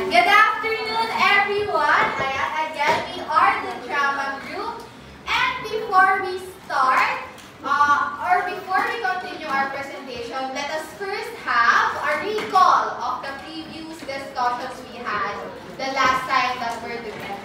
Ayan. Good afternoon, everyone. Ayan, again, we are the drama group. And before we start, or before we continue our presentation, let us first have a recall of the previous discussions we had the last time that we're together.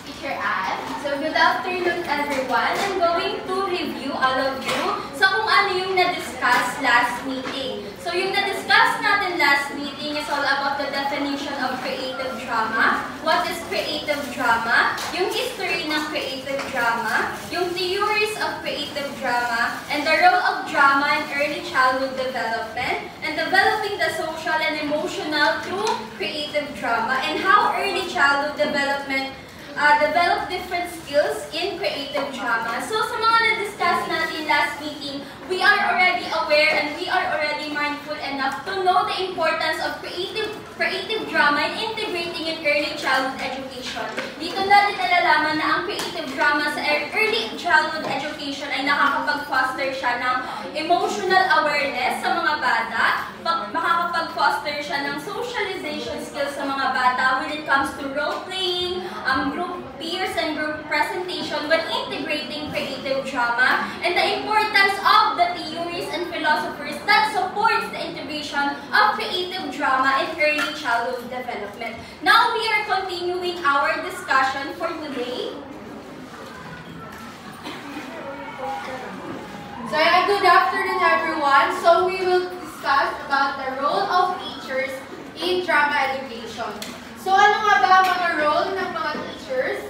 Teacher Anne. So, good afternoon, everyone. I'm going to review all of you sa kung ano yung na-discuss last meeting. So, yung na-discuss natin last meeting is all about the definition of creative drama. What is creative drama? Yung history ng creative drama, yung theories of creative drama, and the role of drama in early childhood development, and developing the social and emotional through creative drama, and how early childhood development develop different skills in creative drama. So, sa mga na-discuss natin last meeting, we are already aware and we are already mindful enough to know the importance of creative drama in integrating in early childhood education. Dito natin nalalaman na ang creative drama sa early childhood education ay nakakapag-foster siya ng emotional awareness sa mga bata, makakapag-foster siya ng socialization skills sa mga bata when it comes to role-playing, group peers and group presentation when integrating creative drama, and the importance of the theories and philosophers that supports the integration of creative drama in early childhood development. Now we are continuing our discussion for today. So, good afternoon, everyone. So, we will discuss about the role of teachers in drama education. So, ano nga ba ang mga role ng mga teachers?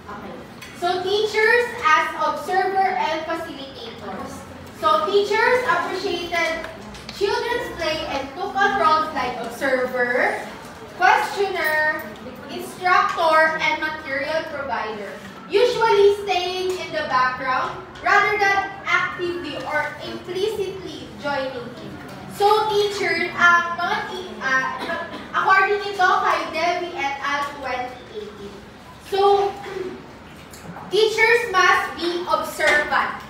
Okay. So, teachers as observer and facilitators. So, teachers appreciated children's play and took on roles like observer, questioner, instructor, and material provider, usually staying in the background rather than actively or implicitly joining in. So, teacher, according ito kay Debbie et al. 2018. So, teachers must be observant.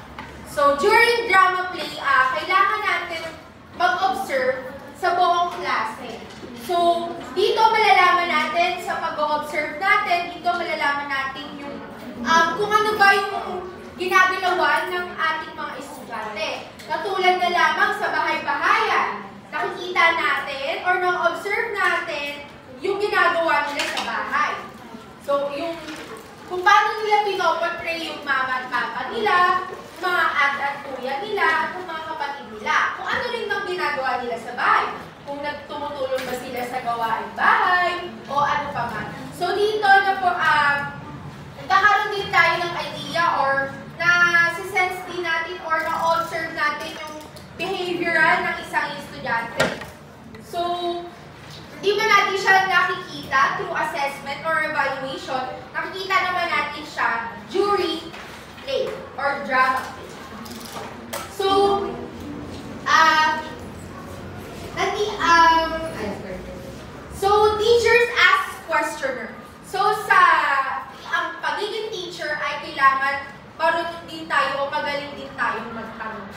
So, during drama play, kailangan natin mag-observe sa buong klase. So, dito malalaman natin, sa pag-observe natin, dito malalaman natin yung kung ano ba yung ginagalawan ng ating mga estudyante. Katulad na lamang sa bahay-bahayan, nakikita natin or na-observe natin yung ginagawa nila sa bahay. So, kung paano nila pinoportray yung mama at papa nila, mga at kuya nila, kung mga kapatid nila, kung ano rin bang ginagawa nila sa bahay. Kung nagtumutulong ba sila sa gawaing bahay, o ano pa man. So, dito na po, nagkakaroon din tayo ng idea or na-sense din natin or na-observe natin yung behavioral ng isang estudyante. So, hindi ba natin siya nakikita through assessment or evaluation, nakikita naman natin siya during play or drama play. So, teachers ask questioner. So, ang pagiging teacher ay kailangan marunong din tayo o magaling din tayo magtanong.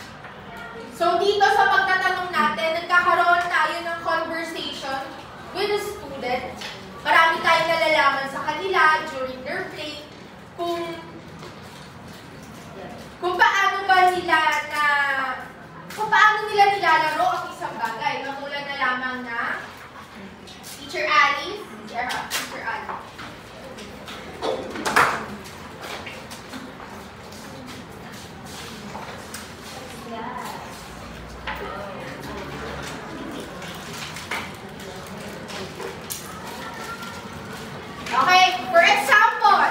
So, dito sa pagtatanong natin, nagkakaroon tayo ng conversation with a student. Marami tayong nalalaman sa kanila during their play kung paano nila nilalaro ang isang bagay. Katulad na lamang na Teacher Alice, Teacher Alice. Okay, for example,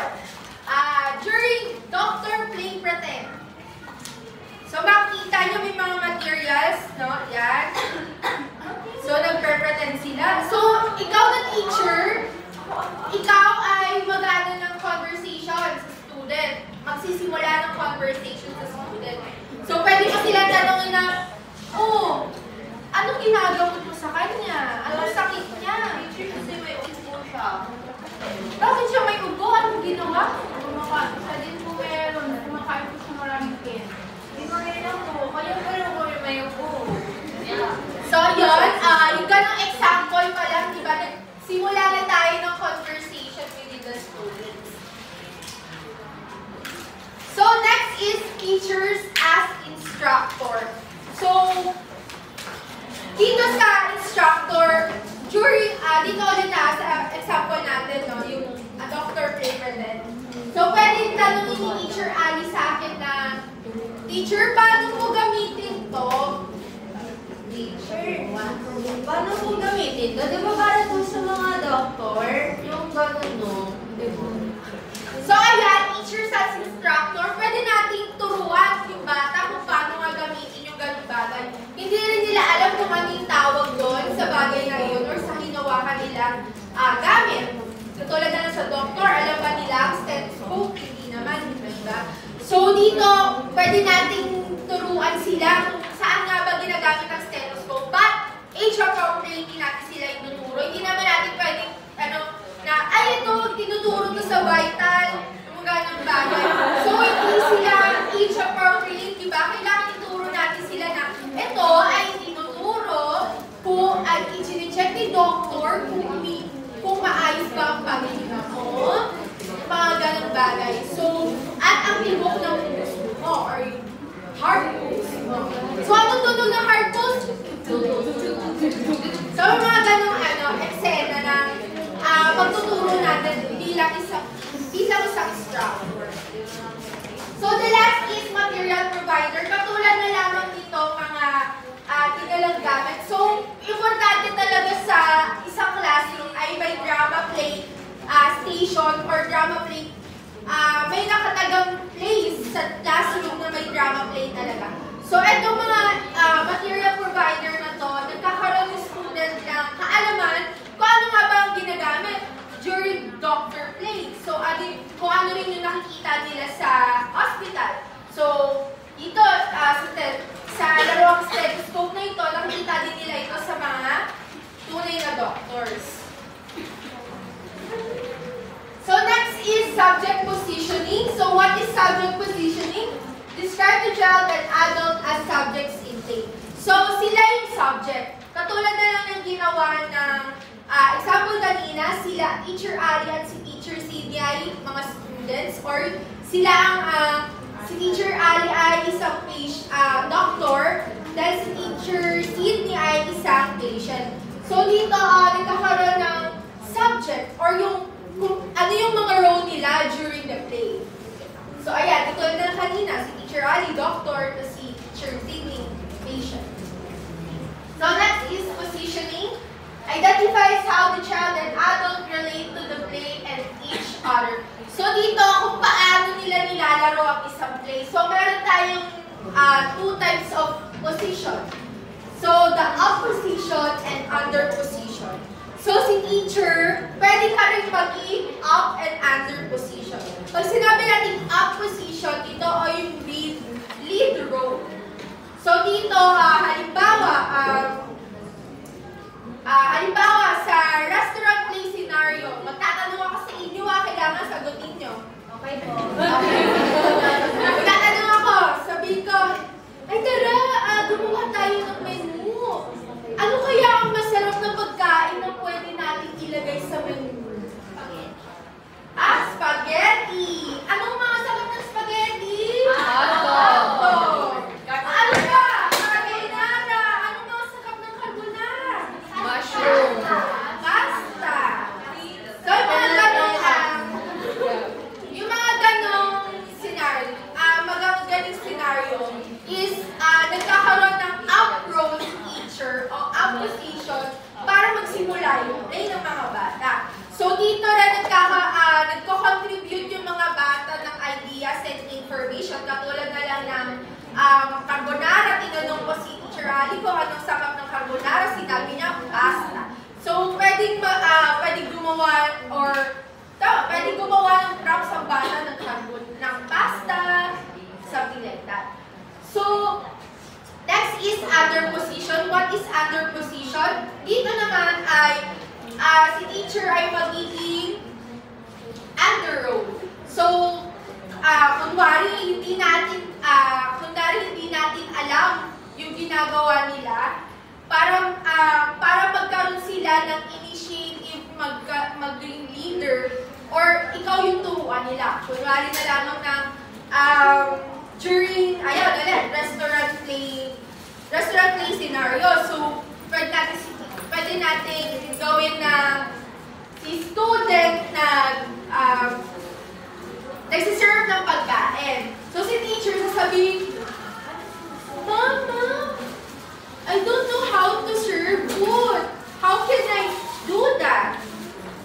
during Dr. Play Pretend. So, makikita nyo may mga materials, no? Yan. So, nagpre-pretend sila. So, ikaw na teacher, ikaw ay mag-ano ng conversation sa student. Magsisimula ng conversation sa student. So, pwede pa sila tanongin na, anong ginagawa mo sa kanya? Anong sakit niya? Teacher, kasi may ubo siya. Bakit siya may ubo? Anong ginawa? Sa din po meron. Kumakain po siya maraming kin. Hindi ko rin ako. Kaya pero ko may ubo. So, yun. Yung ganong example pa lang, di ba, teachers as instructor. So, dito sa instructor, during, dito ulit sa example natin, no, yung Dr. Prevalent. So, pwede tanongin ni Teacher Ali sa akin na, Teacher, paano mo gamitin to? Teacher, paano mo gamitin to? Di ba para po sa mga doktor? Yung gano'n, no? So, ayan, teachers as instructor, pwede nating turuan yung bata kung paano nga gamitin yung ganung bagay. Hindi rin nila alam kung ano yung tawag doon sa bagay na yun or sa hinawakan nilang gamit. Katulad na sa doktor, alam ba nila ang stethoscope? Hindi naman, diba? So, dito, pwede nating turuan sila kung saan nga ba ginagamit ang stethoscope. But, age appropriate natin sila ituturo. Hindi naman natin pwedeng, na, ay, ito, tinuturo to sa vital, yung ganang bagay. So, hindi sila age appropriate, diba? Kailangan ituro natin sila na, ito ay tinuturo kung ay i-check ni doctor kung maayos ba ang pagiging mo, mga ganang bagay. So, at ang tibok ng puso mo, or heart pulse mo. So, anong tunog ng heart pulse? So, mga ganang eksena na pagtuturo natin bilang isang instructor. So, the last is material provider. Katulad na lamang dito mga tinalang gamit. So, importante talaga sa isang classroom ay may drama play station or drama play. May nakatagang place sa classroom na may drama play talaga. So, itong mga material provider na to, nagkakaroon yung student ng kaalaman kung ano nga ba ang ginagamit during doctor play. So, kung ano rin yung nakikita nila sa hospital. So, dito, sa laruang stethoscope na ito, nakikita din nila ito sa mga tunay na doctors. So, next is subject positioning. So, what is subject positioning? Describe the child and adult as subjects in play. So, sila yung subject. Katulad na lang ng ginawa ng example kanina, sila Teacher Ali at si Teacher Sidney ay mga students, or sila ang si Teacher Ali ay isang doctor, dahil si Teacher Sidney ay isang patient. So dito, nagkakaroon ng subject or kung ano yung mga role nila during the play. So ayan, katulad na kanina, si Teacher Ali, doctor, at si Teacher Sidney, patient. So next is positioning. Identifies how the child and adult relate to the play and each other. So dito, kung paano nila nilalaro ang isang play. So meron tayong two types of position. So the up position and under position. So si teacher, pwede ka rin maging up and under position. Pag sinabi natin up position, ito o yung lead role. So dito, halimbawa sa restaurant play scenario, magtatanong ako sa inyo, kailangan sagutin nyo. Okay po. Okay. Magtatanong ako, sabihin ko, ay tara, gumawa tayo ng menu. Ano kaya ang masarap na pagkain na pwede natin ilagay sa menu? Spaghetti. Anong mga sarap ng spaghetti? Hotdog. Ano ba? Carbonara. Anong mga sarap ng carbonara? Mushroom. Pasta. So, yung mga ganong scenario, magaling scenario is nagkakaroon ng up role teacher o up position para magsimula yung play ng mga bata. So, dito rin nagko-contribute yung mga bata ng ideas and information. Katulad na lang ng carbonara. Tinanong ko si Teacher Ali kung anong sakap ng carbonara. Sinabi niya, pasta. So, pwedeng gumawa ng props ang bata ng pasta, something like that. So, next is under position. What is under position? Dito naman ay si teacher ay magiging under role. So, kunwari hindi natin alam yung ginagawa nila, para magkaroon sila ng initiative maging leader, or ikaw yung turuan nila. Kunwari na lang ng during sasabihin, Mama, I don't know how to serve food. How can I do that?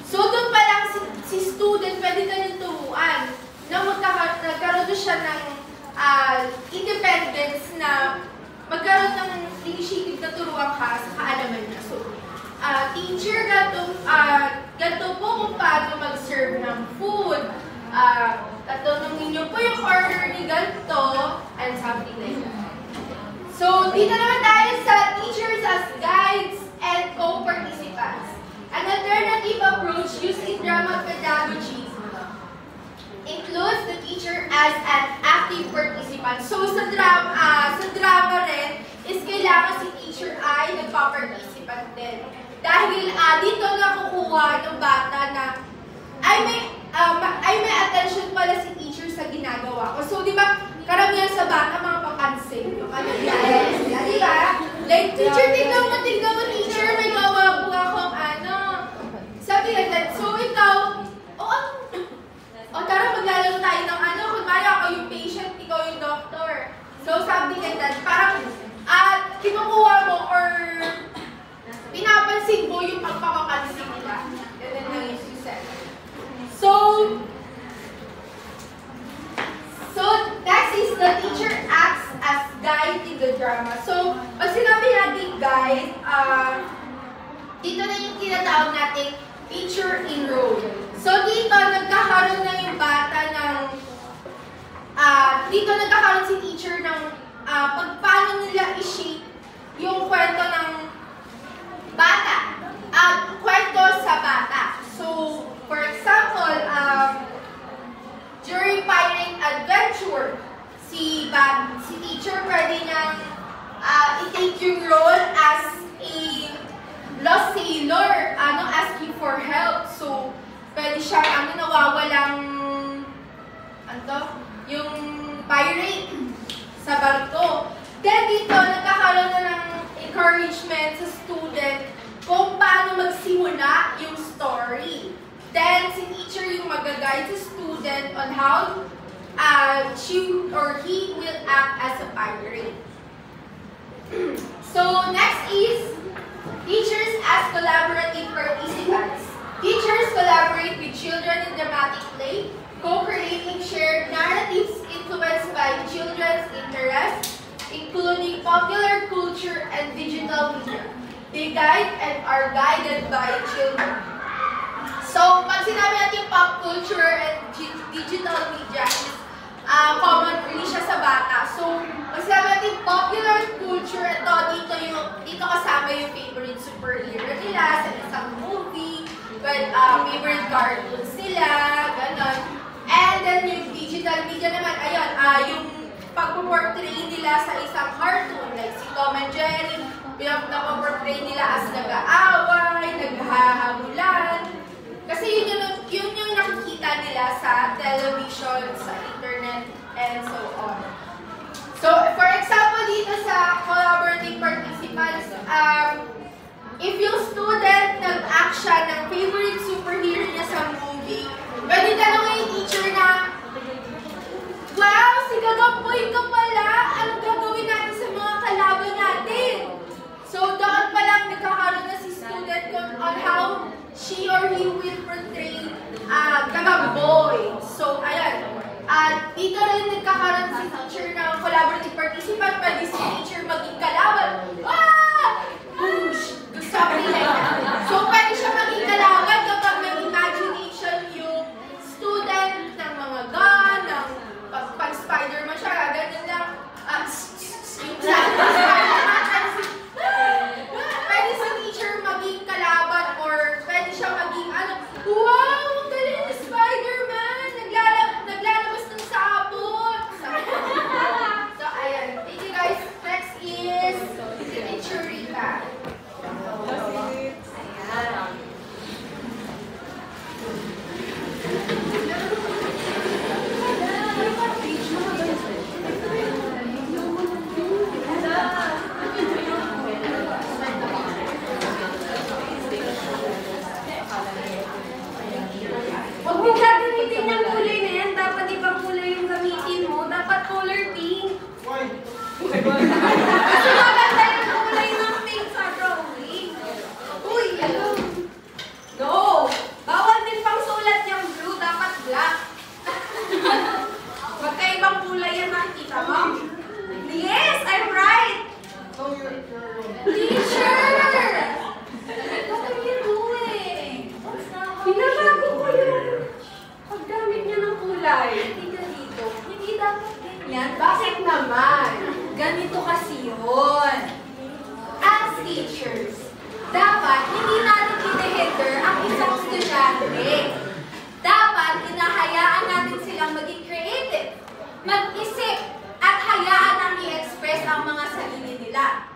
So doon pa lang si student pwede na yung turuan na nagkaroon siya ng independence na magkaroon ng initiative na turuan ka sa kaalaman niya. So, teacher, ganito po kung paano mag-serve ng food. Tatanungin niyo po yung order ni ganito and something like that. So, dito naman tayo sa teachers as guides and co-participants. An alternative approach used in drama pedagogy includes the teacher as an active participant. So, sa drama rin, is kailangan si teacher ay nagpa-participant din. Dahil dito nakukuha ng bata na ay may attention pala si teacher sa ginagawa ko. So, di ba, karamihan sa bata, mga papansin. Yung ano yan? Di ba? Like, teacher, tignan mo, teacher, may gawa po akong ano. Sabi like that. So, ikaw, tara, maglalaro tayo ng ano. Kunwari ako yung patient, ikaw yung doctor. So, something like that. Parang, kinukuha mo or pinapansin mo yung pagpapapansin nila. And then, lang yung success. So, next is the teacher acts as guide in the drama. So, pag sinabi natin guide, dito na yung tinatawag natin teacher in role. So, dito nagkakaroon na yung bata ng, dito nagkakaroon si teacher ng paano nila i-shape yung kwento ng bata. Kwento sa bata. So, for example, during Pirate Adventure, si teacher pwede niyang i-take yung role as a lost sailor, asking for help. So, pwede siyang, nawawalang, yung pirate sa barko. Then dito, nagkakaroon na ng encouragement sa student kung paano magsimula yung story. Then, si teacher yung mag-guide sa student on how she or he will act as a pirate. So, next is teachers as collaborative participants. Teachers collaborate with children in dramatic play, co-creating shared narratives influenced by children's interests, including popular culture and digital media. They guide and are guided by children. So, pag sinabi natin pop culture and digital media is commonly siya sa bata. So, pag sinabi natin popular culture, dito kasama yung favorite superhero nila sa isang movie, favorite cartoons nila, ganon. And then yung digital media naman, ayun, yung pag-portray nila sa isang cartoon, like si Tom and Jerry, pinaportray nila as nag-aaway, naghahabulan. Kasi yun yung nakikita nila sa television, sa internet, and so on. So, for example, dito sa collaborative participants, if yung student nag-act siya ng favorite superhero niya sa movie, pwede tanongin yung teacher na, wow, si Gagapoy ka pala! Anong gagawin natin sa mga kalaban natin? So, doon pa lang nagkakaroon na si student on how she or he will portray Gagaboy. So, ayan. Dito rin nagkakaroon si teacher ng collaborative participant, pwede si teacher maging kalaban. Something like that. So, pwede siya maging kalaban kapag may imagination yung student ng mga gun, ng pag Spider-Man siya, ganyan lang. Pwede si teacher maging kalaban or pwede siya maging wow, ang galing ni Spider-Man! Naglalabas ng sapot! So, ayan. Thank you guys. Next is Bakit naman? Ganito kasi yun. As teachers, dapat hindi natin hinihinder ang isang estudyante. Dapat hinahayaan natin silang maging creative, mag-isip, at hayaan ang i-express ang mga sarili nila.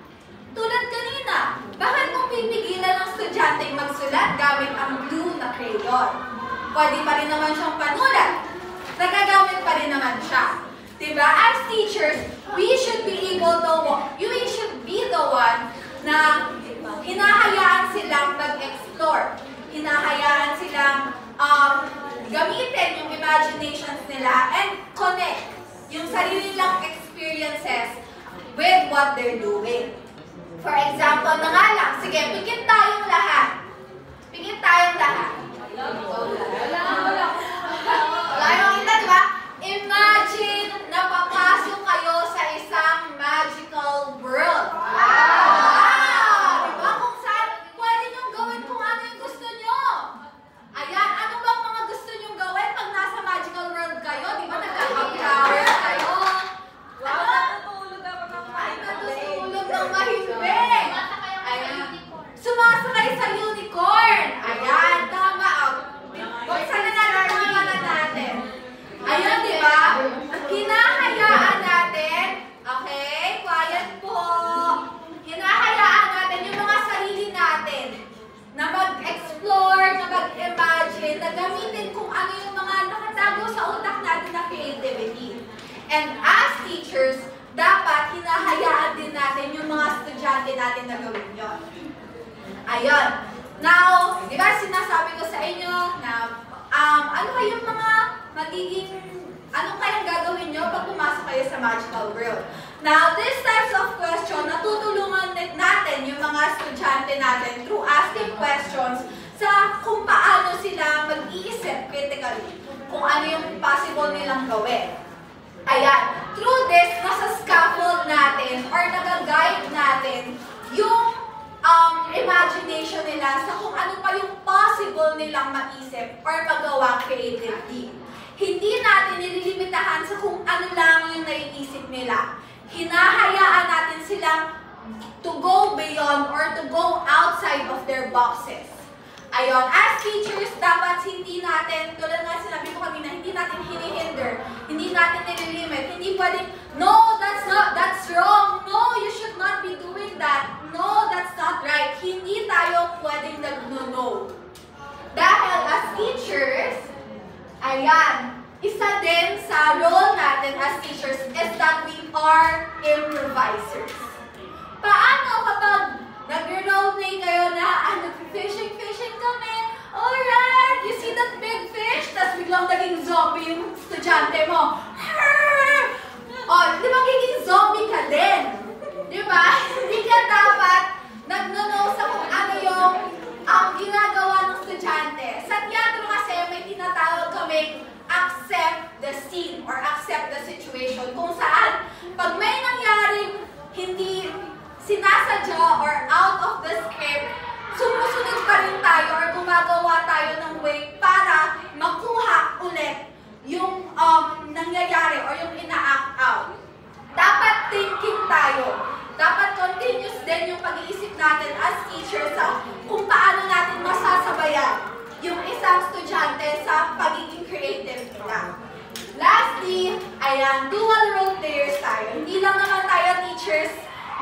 Tulad kanina, bakit mo pipigilan ng estudyante magsulat gamit ang blue na crayon? Pwede pa rin naman siyang panulat. Nagagamit pa rin naman siya. Diba? As teachers, we should be the one na hinahayaan silang mag-explore. Hinahayaan silang gamitin yung imaginations nila and connect yung sarili nilang experiences with what they're doing. For example, na nga lang, sige, pikit tayong lahat. Pikit tayong lahat. Wala yung kita, diba? Imagine na papasok kayo sa isang magical world. Wow! Diba? Kung saan, pwede niyong gawin kung ano yung gusto niyo. Ayan, ano bang mga gusto niyong gawin pag nasa magical world kayo? Diba? Nagkaka-flower kayo. Wow! Ay, natutulog ng mahimbing. Sumasakay sa unicorn. Ayan, tama. Buksan na natin ang mga natin. Ayan, di ba? Hinahayaan natin, okay, quiet po. Hinahayaan natin yung mga sarili natin na mag-explore, na mag-imagine, na gamitin kung ano yung mga nakatago sa utak natin na creativity. And as teachers, dapat hinahayaan din natin yung mga estudyante natin na gawin yun. Ayun. Now, di ba sinasabi ko sa inyo na ano kayong mga anong kayang gagawin nyo pag pumasok kayo sa magical world? Now, these types of question, natutulungan natin yung mga estudyante natin through asking questions sa kung paano sila mag-iisip critically, kung ano yung possible nilang gawin. Ayan. Through this, nasa scaffold natin or nag-guide natin yung imagination nila sa kung ano pa yung possible nilang maisip or magawa creatively. Hindi natin nililimitahan sa kung ano lang yung naiisip nila. Hinahayaan natin silang to go beyond or to go outside of their boxes. Ayun, as teachers, dapat hindi natin, tulad nga sinabi ko kanina, hindi natin hinihinder, hindi natin nililimit, hindi pwedeng, no, that's wrong, no, you should not be doing that, no, that's not right. Hindi tayo pwedeng nag-no. Dahil as teachers, ayan, isa din sa role natin as teachers is that we are improvisers. Paano kapag nag-roleplay kayo na, nag-fishing kami, alright, you see that big fish, tas biglang naging zombie yung estudyante mo. Oh, di ba magiging zombie ka din? Di ba? Hindi ka dapat nag-know sa kung ano yung ginagawa ng estudyante. Sa teatro kasi may tinatawag kaming accept the scene or accept the situation. Kung saan, pag may nangyaring hindi sinasadya or out of the script, sumusunod pa rin tayo or gumagawa tayo ng way para makuha ulit yung nangyayari or yung ina-act out. Dapat thinking tayo. Dapat continuous din yung pag-iisip natin as teachers sa kung paano natin masasabayan yung isang estudyante sa pagiging creative nila. Lastly, ayan, dual role players tayo. Hindi lang naman tayo teachers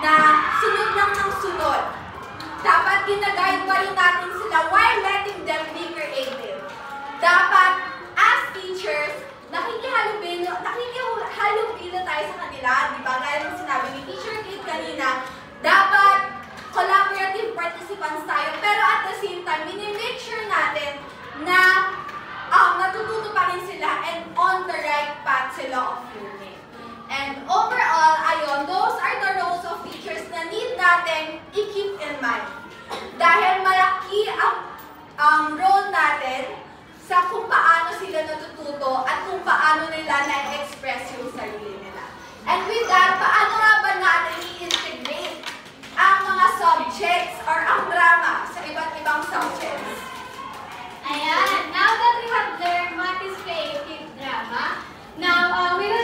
na sunod lang ng sunod. Dapat gina-guide pa rin natin sila while letting them be creative. Dapat, as teachers, nakikihalubilo tayo sa kanila, di ba? Gaya ng sinabi ni Teacher Kate kanina, dapat collaborative participants tayo, pero at the same time, minimake sure natin na natututo pa rin sila and on the right path sila of learning. And overall, ayun, those are the roles of teachers na need natin i-keep in mind. Dahil malaki ang role natin sa kung paano sila natututo at kung paano nila na-express yung sarili nila. And with that, paano nga ba natin i-integrate ang mga subjects or ang drama sa iba't ibang subjects? Ayan, now that we have learned what is creative drama, now we will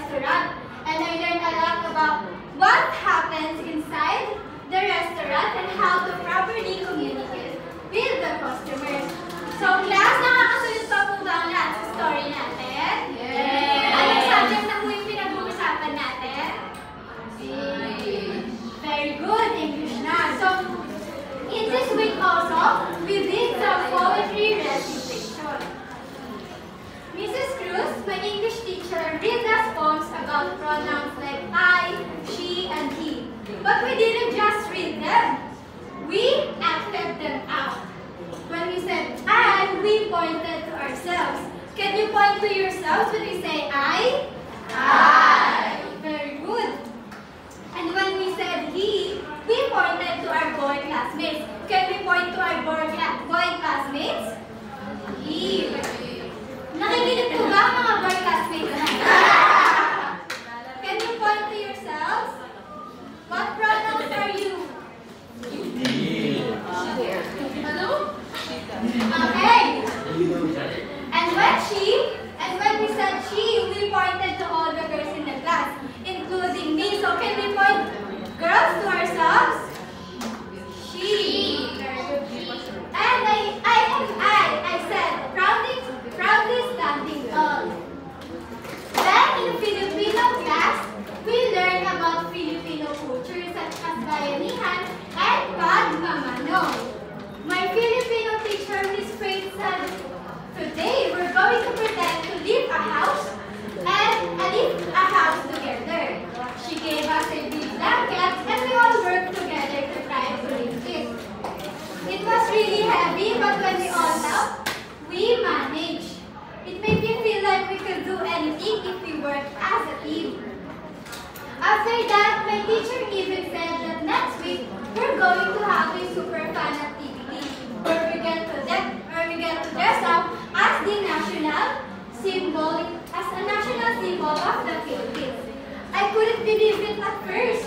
restaurant, and I learned a lot about what happens inside the restaurant and how to properly communicate with the customers. So class, nakakasunod pa po ba ang lahat sa story natin? Yes! Anong subject na po yung pinag-uusapan natin? Very good, English na. So, in this week also, we did some poetry recitation. Mrs. Cruz, my English teacher, read us poems about pronouns like I, she, and he. But we didn't just read them. We acted them out. When we said I, we pointed to ourselves. Can you point to yourselves when we say I? I. Very good. And when we said he, we pointed to our boy classmates. Can we point to our boy classmates? He. Nakikinig po ba mga boy classmates? Can you point to yourselves? What pronouns are you? Hello? Okay. And when we said she, we pointed to all the girls in the class, including me. So can we point girls to ourselves? She. And I said, proudly standing tall. Then in Filipino class, we learned about Filipino culture such as bayanihan and pagmamano. My Filipino teacher, Miss Faith, said, today we're going to pretend to live a house together. She gave us a big blanket and we all worked together to try to lift it. It was really heavy, but when we all helped, we managed. It made me feel like we could do anything if we worked as a team. After that, my teacher even said that next week we're going to have a super fun activity where we get to dress up as the national symbol of the Philippines. I couldn't believe it at first,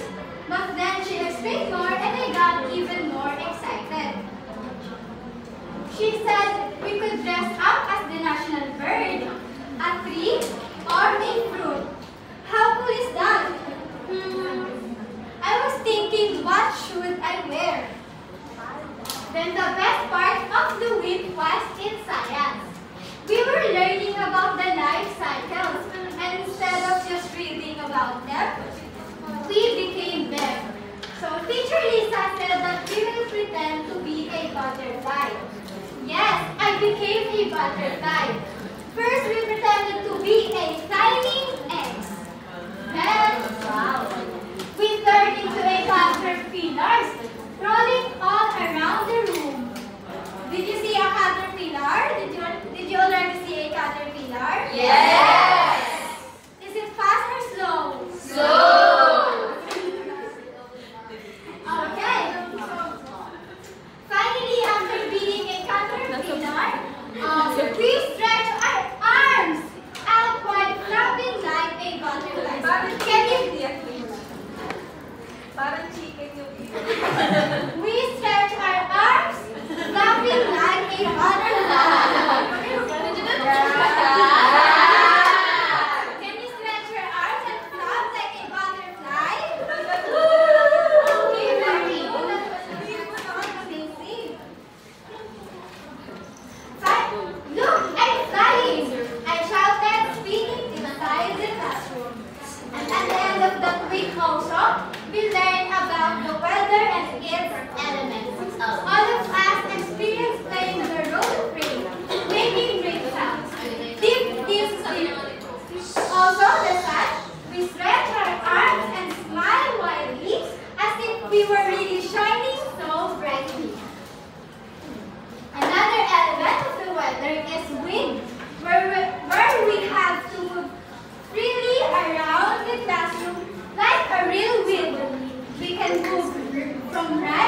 but then she explained more and I got even more excited. She said we could dress up as the national bird, a tree, or a fruit. How cool is that? I was thinking, what should I wear? Then the best part of the week was in science. We were learning about the life cycles, and instead of just reading about them, we became them. So Teacher Lisa said that we will pretend to be a butterfly. Yes, I became a butterfly. First, we pretended to be a tiny egg. Then, we turned into a caterpillar, rolling all around the room. Did you see a caterpillar? Did you already see a caterpillar? Yes! Is it fast or slow? Slow! Okay. Finally, after being a caterpillar, we stretch our arms outward, flapping like a butterfly. Can you? Parang chicken yung We stretch our arms, flapping like a butterfly. Can you stretch your arms and flap like a butterfly? Okay, very good. Amazing. Look, I'm flying! I shouted, speaking inside the classroom. And at the end of the week also, we learned about the weather and its elements. All of us experienced playing the role of rain, making great sounds. Deep, deep sleep. Also, the sun, we stretch our arms and smile widely as if we were really shining so brightly. Another element of the weather is wind, where we have to move freely around the classroom like a real wind. We can move from right